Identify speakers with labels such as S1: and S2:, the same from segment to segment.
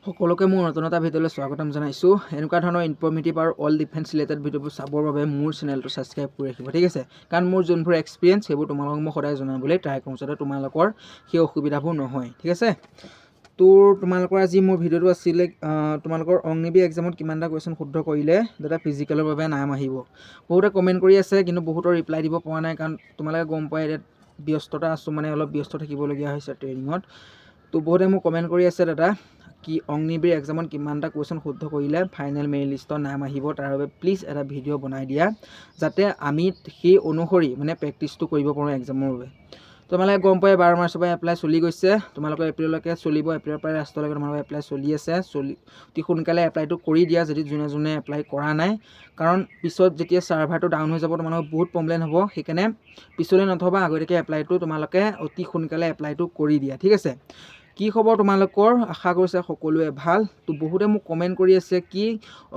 S1: সকলোকে মোৰ নতুন এটা ভিডিঅ'লৈ স্বাগতম জনাইছোঁ। এনেকুৱা ধৰণৰ ইনফৰ্মেটিভ আৰু অল ডিফেন্স ৰিলেটেড ভিডিঅ'বোৰ চাবৰ বাবে মোৰ চেনেলটো ছাবস্ক্ৰাইব কৰি ৰাখিব, ঠিক আছে। কাৰণ মোৰ যোনবোৰ এক্সপিৰিয়েঞ্চ সেইবোৰ তোমালোকক মই সদায় জনাবলৈ ট্ৰাই কৰোঁ, যাতে তোমালোকৰ সেই অসুবিধাবোৰ নহয়, ঠিক আছে। তোমালোকৰ আজি মোৰ ভিডিঅ'টো আছিলে তোমালোকৰ অগ্নিবীৰ এক্সামত কিমানটা কুৱেশ্যন শুদ্ধ কৰিলে যাতে ফিজিকেলৰ বাবে নাম আহিব। বহুতে কমেণ্ট কৰি আছে, কিন্তু বহুতৰ ৰিপ্লাই দিব পৰা নাই, কাৰণ তোমালোকে গম পাই এতিয়া ব্যস্ততা আছোঁ, মানে অলপ ব্যস্ত থাকিবলগীয়া হৈছে ট্ৰেইনিঙত। বহুতে মোক কমেণ্ট কৰি আছে, দাদা কি অগ্নিবীৰ এক্সামত কিমানটা কুৱেশ্যন শুদ্ধ কৰিলে ফাইনেল মেৰিট লিষ্টৰ নাম আহিব, তাৰ বাবে প্লিজ এটা ভিডিঅ' বনাই দিয়া, যাতে আমি সেই অনুসৰি মানে প্ৰেক্টিচটো কৰিব পাৰোঁ এক্সামৰ বাবে। তোমালোকে গম পাই 12 মাৰ্চৰ পৰা এপ্লাই চলি গৈছে, তোমালোকৰ এপ্ৰিললৈকে চলিব, এপ্ৰিলৰ পৰা লাষ্টলৈকে তোমালোকৰ এপ্লাই চলি আছে। অতি সোনকালে এপ্লাইটো কৰি দিয়া যদি যোনে এপ্লাই কৰা নাই, কাৰণ পিছত যেতিয়া ছাৰ্ভাৰটো ডাউন হৈ যাব তোমালোকৰ বহুত প্ৰব্লেম হ'ব। সেইকাৰণে পিছলৈ নথবা, আগতীয়াকৈ এপ্লাইটো তোমালোকে অতি সোনকালে এপ্লাইটো কৰি দিয়া, ঠিক আছে। কি খবৰ তোমালোকৰ? আশা কৰিছে সকলোৱে ভাল। বহুতে মোক কমেণ্ট কৰি আছে কি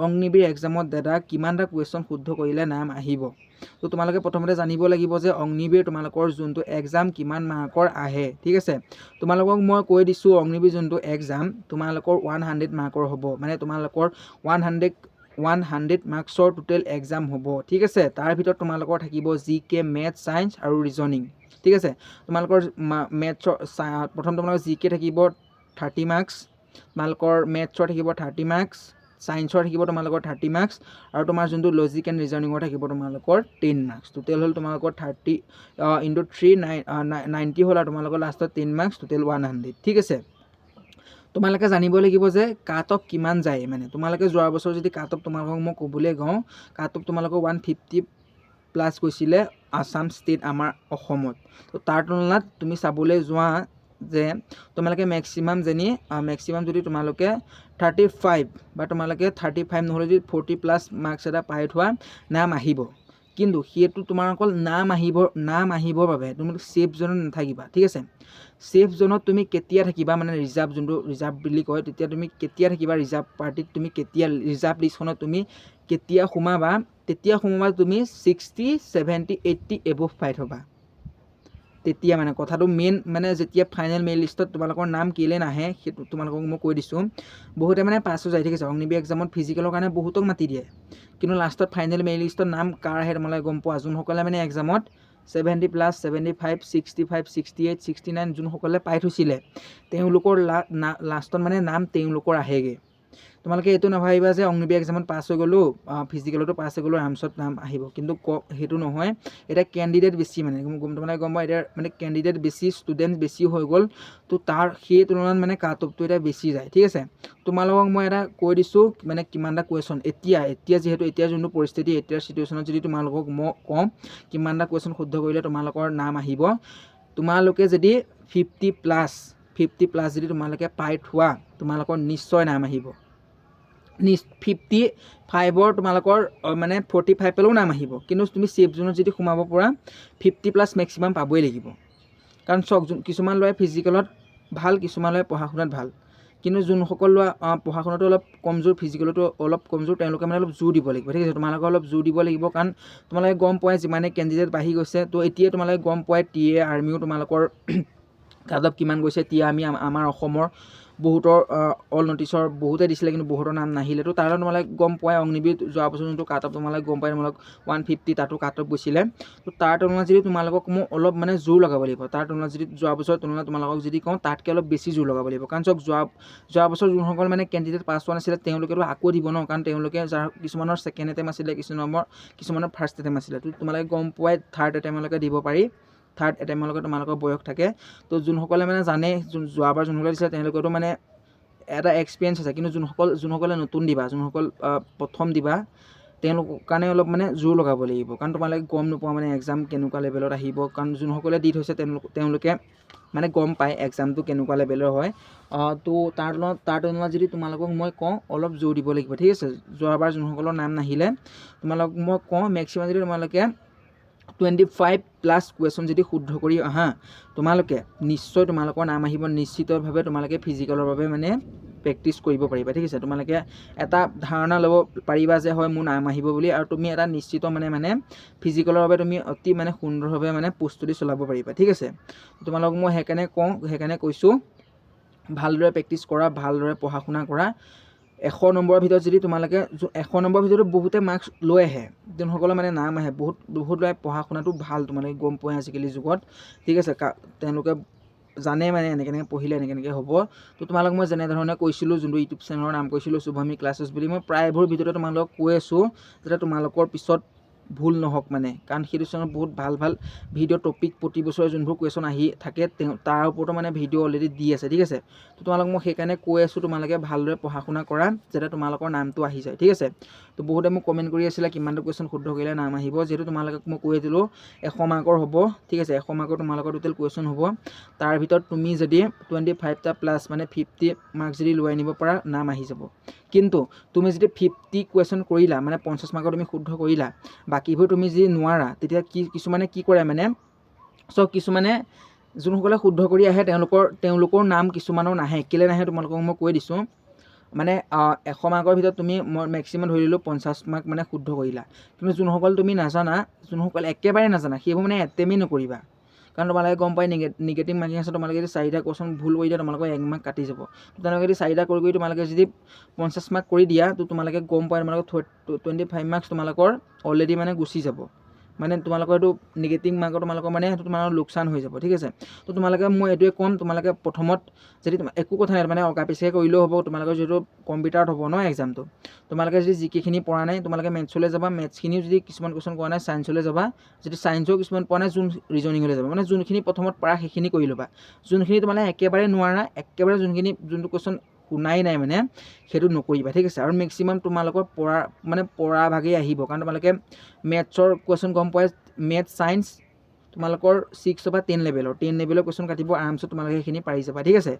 S1: অগ্নিবীৰ এক্সামত দাদা কিমানটা কুৱেশ্যন শুদ্ধ কৰিলে নাম আহিব। তোমালোকে প্ৰথমতে জানিব লাগিব যে অগ্নিবীৰ তোমালোকৰ যোনটো এক্সাম কিমান মাৰ্কৰ আহে, ঠিক আছে। তোমালোকক মই কৈ দিছোঁ, অগ্নিবীৰ যোনটো এক্সাম তোমালোকৰ 100 মাৰ্কৰ হ'ব, মানে তোমালোকৰ 100 মাৰ্কছৰ টোটেল এক্সাম হ'ব, ঠিক আছে। তাৰ ভিতৰত তোমালোকৰ থাকিব GK, মেথছ, ছায়েন্স আৰু ৰিজনিং, ঠিক আছে। তোমালোকৰ মেথছৰ প্ৰথম তোমালোকৰ GK থাকিব 30 মাৰ্কছ, তোমালোকৰ মেথছৰ থাকিব 30 মাৰ্কছ, ছায়েন্সৰ থাকিব তোমালোকৰ 30 মাৰ্কছ, আৰু তোমাৰ যোনটো লজিক এণ্ড ৰিজনিঙৰ থাকিব তোমালোকৰ 10 মাৰ্কছ। টোটেল হ'ল তোমালোকৰ 30 × 3 90 হ'ল, আৰু তোমালোকৰ লাষ্টত 10 মাৰ্কছ, টোটেল 100, ঠিক আছে। তোমালোকে জানিব লাগিব যে কাট অফ কিমান যায়, মানে তোমালোকে যোৱা বছৰ যদি কাট অফ তোমালোকক মই ক'বলৈ যাওঁ, কাট অফ তোমালোকৰ 150+ গৈছিলে আছাম ষ্টেট আমাৰ অসমত। তাৰ তুলনাত তুমি চাবলৈ যোৱা যে তোমালোকে মেক্সিমাম যদি তোমালোকে 35 বা তোমালোকে 35 নহ'লে যদি 40+ মাৰ্কছ এটা পাই থোৱা নাম আহিব। কিন্তু সেইটো তোমাৰ অকল নাম আহিবৰ বাবে তুমি ছেফ জোনত নাথাকিবা, ঠিক আছে। ছেফ জোনত তুমি কেতিয়া থাকিবা, মানে ৰিজাৰ্ভ যোনটো ৰিজাৰ্ভ বুলি কয়, তেতিয়া তুমি কেতিয়া থাকিবা ৰিজাৰ্ভ পাৰ্টিত, তুমি কেতিয়া ৰিজাৰ্ভ লিষ্টখনত তুমি কেতিয়া সোমাবা, তেতিয়া তুমি 60, 70, 80 এবভ পাই থ'বা। তেতিয়া মানে কথাটো মেইন, মানে যেতিয়া ফাইনেল মেৰিট লিষ্টত তোমালোকৰ নাম কেলৈ নাহে সেইটো তোমালোকক মই কৈ দিছোঁ। বহুতে মানে পাছ হৈ যায়, ঠিক আছে। অগ্নিবীৰ এক্সামত ফিজিকেলৰ কাৰণে বহুতক মাতি দিয়ে, কিন্তু লাষ্টত ফাইনেল মেৰিট লিষ্টত নাম কাৰ আহে তোমালোকে গম পোৱা। যোনসকলে মানে এক্সামত 70+, 75, 65, 68, 69 যোনসকলে পাই থৈছিলে, তেওঁলোকৰ লাষ্টত মানে নাম তেওঁলোকৰ আহেগৈ। তোমালোকে এইটো নাভাবিবা যে অগ্নিবীৰ এক্সামত পাছ হৈ গ'লোঁ, ফিজিকেলতো পাছ হৈ গ'লোঁ, আৰামছত নাম আহিব, কিন্তু সেইটো নহয়। এতিয়া কেণ্ডিডেট বেছি, মানে তোমালোকে গম পোৱা, এতিয়া মানে কেণ্ডিডেট বেছি, ষ্টুডেণ্ট বেছি হৈ গ'ল, সেই তুলনাত মানে কাট অফটো এতিয়া বেছি যায়, ঠিক আছে। তোমালোকক মই এটা কৈ দিছোঁ, মানে কিমানটা কুৱেশ্যন এতিয়া যিহেতু এতিয়া যোনটো পৰিস্থিতি, এতিয়াৰ চিটুৱেশ্যনত যদি তোমালোকক মই কওঁ কিমানটা কুৱেশ্যন শুদ্ধ কৰিলে তোমালোকৰ নাম আহিব, তোমালোকে যদি 50+ যদি তোমালোকে পাই থোৱা, তোমালোকৰ নিশ্চয় নাম আহিব। 55ৰ তোমালোকৰ মানে 45 পালেও নাম আহিব, কিন্তু তুমি ছেফ জোনত যদি সোমাব পৰা 50+ মেক্সিমাম পাবই লাগিব। কাৰণ চাওক, কিছুমান ল'ৰাই ফিজিকেলত ভাল, কিছুমান ল'ৰাই পঢ়া শুনাত ভাল, কিন্তু যোনসকল ল'ৰা পঢ়া শুনাটো অলপ কমজোৰ, ফিজিকেলতো অলপ কমজোৰ, তেওঁলোকে মানে অলপ জোৰ দিব লাগিব, ঠিক আছে। তোমালোকে অলপ জোৰ দিব লাগিব, কাৰণ তোমালোকে গম পোৱাই যিমানে কেণ্ডিডেট বাঢ়ি গৈছে, এতিয়া তোমালোকে গম পোৱাই TA আৰ্মিও তোমালোকৰ কাট অফ কিমান গৈছে। TA আৰ্মি আমাৰ অসমৰ বহুতৰ অল নটিছৰ বহুতে দিছিলে, কিন্তু বহুতৰ নাম নাহিলে। তাৰ তোমালোকে গম পোৱাই অগ্নিবীৰ যোৱা বছৰ যোনটো কাট অফ তোমালোকে গম পাই, তোমালোক 150 তাতো কাট অফ গৈছিলে। তাৰ তুলনাত যদি তোমালোকক মই অলপ মানে জোৰ লগাব লাগিব, তাৰ তুলনাত যদি যোৱা বছৰৰ তুলনাত তোমালোকক যদি কওঁ, তাতকৈ অলপ বেছি জোৰ লগাব লাগিব। কাৰণ চাওক, যোৱা বছৰ যোনসকল মানে কেণ্ডিডেট পাছ হোৱা নাছিলে, তেওঁলোকেতো আকৌ দিব ন, কাৰণ তেওঁলোকে কিছুমানৰ ছেকেণ্ড এটেম্প আছিলে, কিছুমানৰ ফাৰ্ষ্ট এটেম্প আছিলে। তোমালোকে গম পোৱাই থাৰ্ড এটেম্পলৈকে দিব পাৰি, থাৰ্ড এটেম্পলৈকে তোমালোকৰ বয়স থাকে। যোনসকলে মানে জানে, যোৱাবাৰ যোনসকলে দিছিলে তেওঁলোকেতো মানে এটা এক্সপিৰিয়েঞ্চ আছে, কিন্তু যোনসকলে নতুন দিবা, যোনসকল প্ৰথম দিবা, তেওঁলোকৰ কাৰণে অলপ মানে জোৰ লগাব লাগিব। কাৰণ তোমালোকে গম নোপোৱা মানে এক্সাম কেনেকুৱা লেভেলত আহিব, কাৰণ যোনসকলে দি থৈছে তেওঁলোকে মানে গম পায় এক্সামটো কেনেকুৱা লেভেলৰ হয়। তাৰ তুলনাত যদি তোমালোকক মই কওঁ, অলপ জোৰ দিব লাগিব, ঠিক আছে। যোৱাবাৰ যোনসকলৰ নাম নাহিলে, তোমালোকক মই কওঁ মেক্সিমাম যদি তোমালোকে 25+ কুৱেশ্যন যদি শুদ্ধ কৰি আহা, তোমালোকে নিশ্চয় তোমালোকৰ নাম আহিব। নিশ্চিতভাৱে তোমালোকে ফিজিকেলৰ বাবে মানে প্ৰেক্টিচ কৰিব পাৰিবা, ঠিক আছে। তোমালোকে এটা ধাৰণা ল'ব পাৰিবা যে হয় মোৰ নাম আহিব বুলি, আৰু তুমি এটা নিশ্চিত মানে ফিজিকেলৰ বাবে তুমি অতি মানে সুন্দৰভাৱে মানে প্ৰস্তুতি চলাব পাৰিবা, ঠিক আছে। তোমালোকক মই সেইকাৰণে কৈছোঁ ভালদৰে প্ৰেক্টিছ কৰা, ভালদৰে পঢ়া শুনা কৰা। 100 নম্বৰৰ ভিতৰত যদি তোমালোকে 100 নম্বৰৰ ভিতৰত বহুতে মাৰ্কছ লৈ আহে, যোনসকলৰ মানে নাম আহে, বহুত ল'ৰাই পঢ়া শুনাটো ভাল, তোমালোকে গম পোৱা আজিকালি যুগত, ঠিক আছে। তেওঁলোকে জানে মানে এনেকৈ পঢ়িলে এনেকৈ হ'ব। তো তোমালোক মই যেনেধৰণে কৈছিলোঁ, যোনটো ইউটিউব চেনেলৰ নাম কৈছিলোঁ শুভমী ক্লাছেছ বুলি, মই প্ৰায়বোৰ ভিডিঅ'তে তোমালোকক কৈ আছোঁ যাতে তোমালোকৰ পিছত ভুল নহওক মানে, কাৰণ সেইটো চেনেলত বহুত ভাল ভাল ভিডিঅ' টপিক প্ৰতি বছৰে যোনবোৰ কুৱেশ্যন আহি থাকে তাৰ ওপৰতো মানে ভিডিঅ' অলৰেডি দি আছে, ঠিক আছে। তো তোমালোক মই সেইকাৰণে কৈ আছোঁ তোমালোকে ভালদৰে পঢ়া শুনা কৰা যাতে তোমালোকৰ নামটো আহি যায়, ঠিক আছে। তো বহুতে মোক কমেণ্ট কৰি আছিলে কিমানটো কুৱেশ্যন শুদ্ধ কৰিলে নাম আহিব, যিহেতু তোমালোকক মই কৈ দিলোঁ 100 মাৰ্কৰ হ'ব, ঠিক আছে। 100 মাৰ্কৰ তোমালোকৰ টোটেল কুৱেশ্যন হ'ব। তাৰ ভিতৰত তুমি যদি 25টা প্লাছ মানে 50 মাৰ্কছ যদি লৈ আনিব পাৰা, নাম আহি যাব। কিন্তু তুমি যদি 50 কুৱেশ্যন কৰিলা, মানে 50 মাৰ্কৰ তুমি শুদ্ধ কৰিলা, বাকীবোৰ তুমি যদি নোৱাৰা, তেতিয়া কিছুমানে কি কৰে মানে, কিছুমানে যোনসকলে শুদ্ধ কৰি আহে তেওঁলোকৰ নাম কিছুমানৰ নাহে। কেলৈ নাহে তোমালোকক মই কৈ দিছোঁ। মানে 100 মাৰ্কৰ ভিতৰত তুমি মই মেক্সিমাম ধৰি দিলোঁ 50 মাৰ্ক মানে শুদ্ধ কৰিলা, কিন্তু যোনসকল তুমি নাজানা, যোনসকল একেবাৰে নাজানা, সেইবোৰ মানে এটেমেই নকৰিবা। কাৰণ তোমালোকে গম পাই নিগেটিভ মাৰ্কিং আছে, তোমালোকে যদি 4টা কুৱেশ্যন ভুল কৰি দিয়া তোমালোকৰ 1 মাৰ্ক কাটি যাব। তেনেকৈ যদি 4টা কৰি তোমালোকে যদি 50 মাৰ্ক কৰি দিয়া, তো তোমালোকে গম পাই তোমালোকৰ 25 মাৰ্কছ তোমালোকৰ অলৰেডি মানে গুচি যাব। মানে তোমালোকৰ এইটো নিগেটিভ মাৰ্কৰ তোমালোকৰ মানে সেইটো তোমাৰ লোকচান হৈ যাব, ঠিক আছে। তো তোমালোকে মই এইটোৱে ক'ম, তোমালোকে প্ৰথমত যদি একো কথা নাই মানে অকা পিছে কৰিলেও হ'ব, তোমালোকৰ যিহেতু কম্পিউটাৰত হ'ব ন এক্সামটো, তোমালোকে যদি জিকেখিনি পৰা নাই তোমালোকে মেথছলৈ যাবা, মেথছখিনিও যদি কিছুমান কুৱেশ্যন কৰা নাই ছায়েন্সলৈ যাবা, যদি ছায়েন্সও কিছুমান পোৱা নাই ৰিজনিঙলৈ যাবা। মানে যোনখিনি প্ৰথমত পাৰা সেইখিনি কৰি ল'বা, যোনখিনি তোমালোকে একেবাৰে নোৱাৰা, একেবাৰে যোনটো কুৱেশ্যন শুনাই নাই মানে সেইটো নকৰিবা, ঠিক আছে। আৰু মেক্সিমাম তোমালোকৰ পৰা ভাগেই আহিব, কাৰণ তোমালোকে মেথছৰ কুৱেশ্যন গম পোৱাই, মেথছ ছায়েন্স তোমালোকৰ 6 বা 10 লেভেলৰ কুৱেশ্যন কাটিব, আৰামছত তোমালোকে সেইখিনি পাৰি যাবা, ঠিক আছে।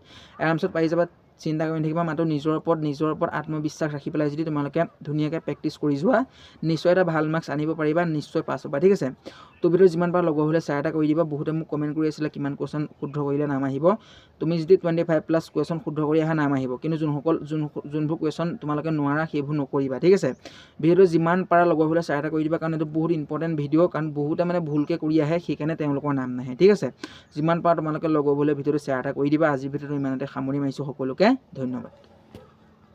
S1: আৰামছত পাৰি যাবা, চিন্তা কৰি থাকিবা, মাত্ৰ নিজৰ ওপৰত আত্মবিশ্বাস ৰাখি পেলাই যদি তোমালোকে ধুনীয়াকৈ প্ৰেক্টিছ কৰি যোৱা, নিশ্চয় এটা ভাল মাৰ্কছ আনিব পাৰিবা, নিশ্চয় পাছ হ'বা, ঠিক আছে। তো ভিডিঅ' যিমান পাৰা লগৰ হ'লে শ্বেয়াৰ এটা কৰি দিবা। বহুতে মোক কমেণ্ট কৰি আছিলে কিমান কুৱেশ্যন শুদ্ধ কৰিলে নাম আহিব। তুমি যদি 25 প্লাছ কুৱেশ্যন শুদ্ধ কৰি আহা নাম আহিব, কিন্তু যোনবোৰ কুৱেশ্যন তোমালোকে নোৱাৰা সেইবোৰ নকৰিবা, ঠিক আছে। ভিডিঅ'টো যিমান পাৰা লগৰ হ'লে শ্বেয়াৰ এটা কৰি দিবা, কাৰণ এইটো বহুত ইম্পৰ্টেণ্ট ভিডিঅ', কাৰণ বহুতে মানে ভুলকৈ কৰি আহে, সেইকাৰণে তেওঁলোকৰ নাম নাহে, ঠিক আছে। যিমান পাৰা তোমালোকে লগৰ হ'লে ভিডিঅ'টো শ্বেয়াৰ এটা কৰি দিবা। আজিৰ ভিডিঅ'টো ইমানতে সামৰি মাৰিছোঁ, সকলোকে ধন্যবাদ।